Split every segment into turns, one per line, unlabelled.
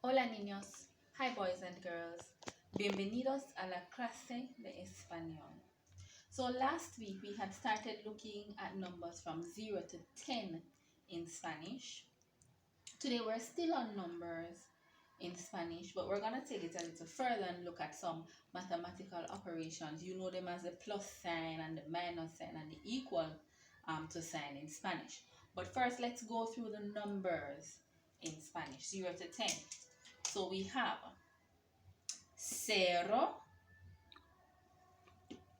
Hola niños, hi boys and girls, bienvenidos a la clase de español. So last week we had started looking at numbers from 0 to 10 in Spanish. Today we're still on numbers in Spanish, but we're going to take it a little further and look at some mathematical operations. You know them as the plus sign and the minus sign and the equal to sign in Spanish. But first let's go through the numbers in Spanish, 0 to 10. So we have 0,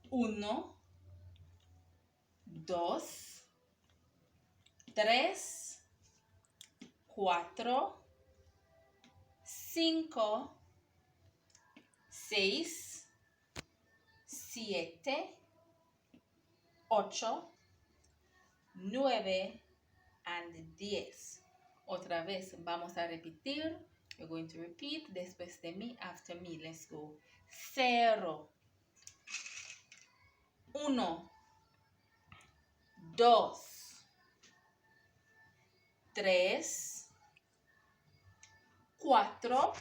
1, 2, 3, 4, 5, 6, 7, 8, 9 and 10. Otra vez vamos a repetir. You're going to repeat después de mí, after me. Let's go. 0, 1, 2, 3, 4, 5,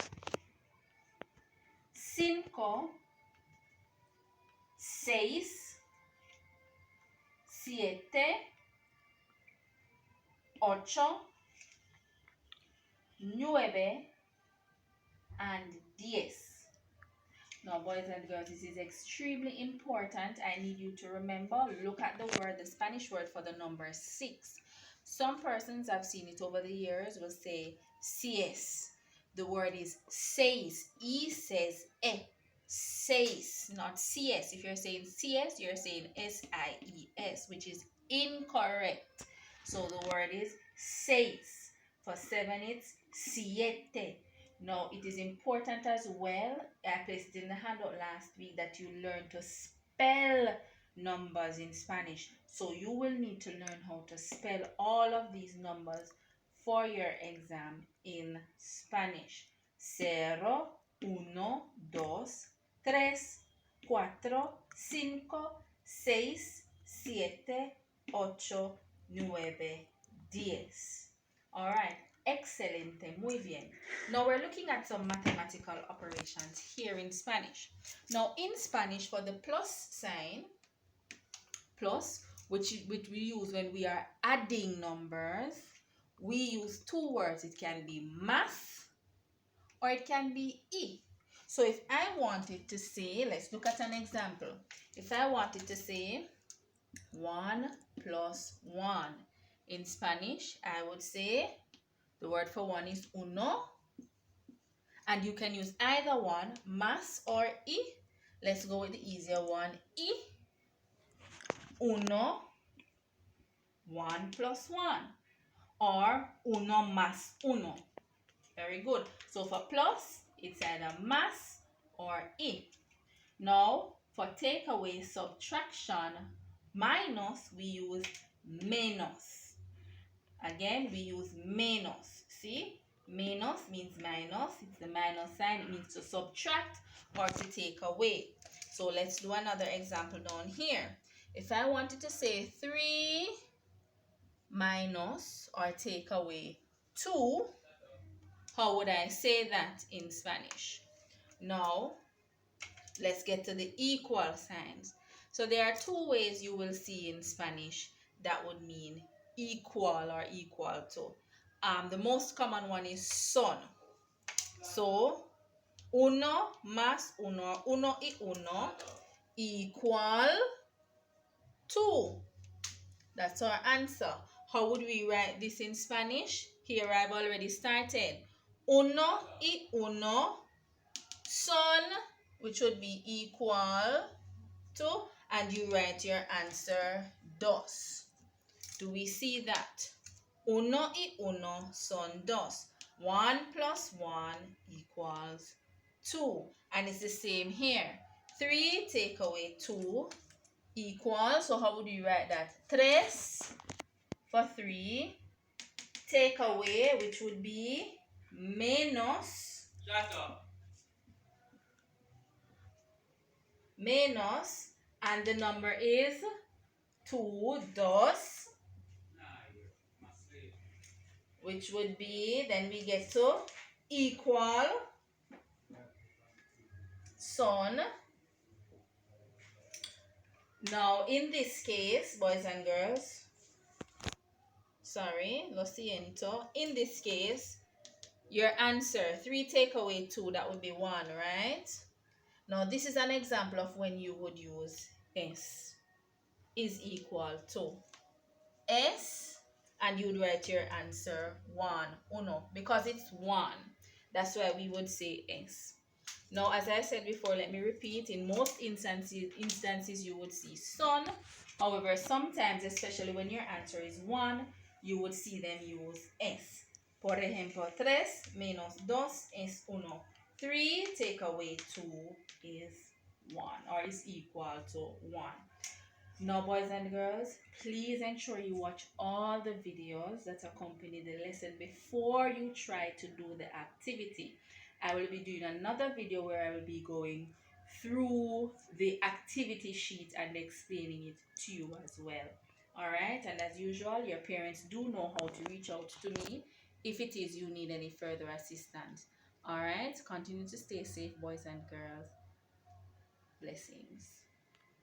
6, 7, 8, 9 and 10. Now boys and girls, this is extremely important. I need you to remember, look at the word, the Spanish word for the number 6. Some persons, I've seen it over the years, will say CS. The word is seis. E says E. Seis, not CS. If you're saying CS, you're saying SIES, which is incorrect. So the word is seis. For 7, it's siete. Now, it is important as well, I placed it in the handout last week, that you learn to spell numbers in Spanish. So you will need to learn how to spell all of these numbers for your exam in Spanish. 0, 1, 2, 3, 4, 5, 6, 7, 8, 9, 10. All right. Excelente, muy bien. Now we're looking at some mathematical operations here in Spanish. Now in Spanish, for the plus sign, plus, which we use when we are adding numbers, we use two words. It can be más or it can be y. So if I wanted to say, let's look at an example. If I wanted to say 1 plus 1 in Spanish, I would say, the word for 1 is uno. And you can use either one, más or y. Let's go with the easier one, y. Uno, 1 plus 1. Or uno más uno. Very good. So for plus, it's either más or y. Now, for takeaway subtraction, minus, we use menos. Again, we use menos. See? Menos means minus. It's the minus sign. It means to subtract or to take away. So let's do another example down here. If I wanted to say 3 minus or take away 2, how would I say that in Spanish? Now, let's get to the equal signs. So there are two ways you will see in Spanish that would mean equal or equal to. The most common one is son. So, uno más uno, uno y uno equal 2. That's our answer. How would we write this in Spanish? Here I've already started. Uno y uno son, which would be equal to, and you write your answer dos. Do we see that? Uno y uno son dos. 1 plus 1 equals 2. And it's the same here. 3 take away 2 equals, so how would you write that? Tres for 3. Take away, which would be menos. Menos. And the number is 2, dos. Which would be, then we get to equal son. Now, in this case, boys and girls, sorry, lo siento. In this case, your answer, 3 take away 2, that would be 1, right? Now, this is an example of when you would use S is equal to S, and you would write your answer 1, uno, because it's 1. That's why we would say S. Now, as I said before, let me repeat, in most instances you would see son. However, sometimes, especially when your answer is 1, you would see them use S. Por ejemplo, 3 menos 2 es 1. 3 take away 2 is 1, or is equal to 1. Now, boys and girls, please ensure you watch all the videos that accompany the lesson before you try to do the activity. I will be doing another video where I will be going through the activity sheet and explaining it to you as well. Alright, and as usual, your parents do know how to reach out to me if it is you need any further assistance. Alright, continue to stay safe, boys and girls. Blessings.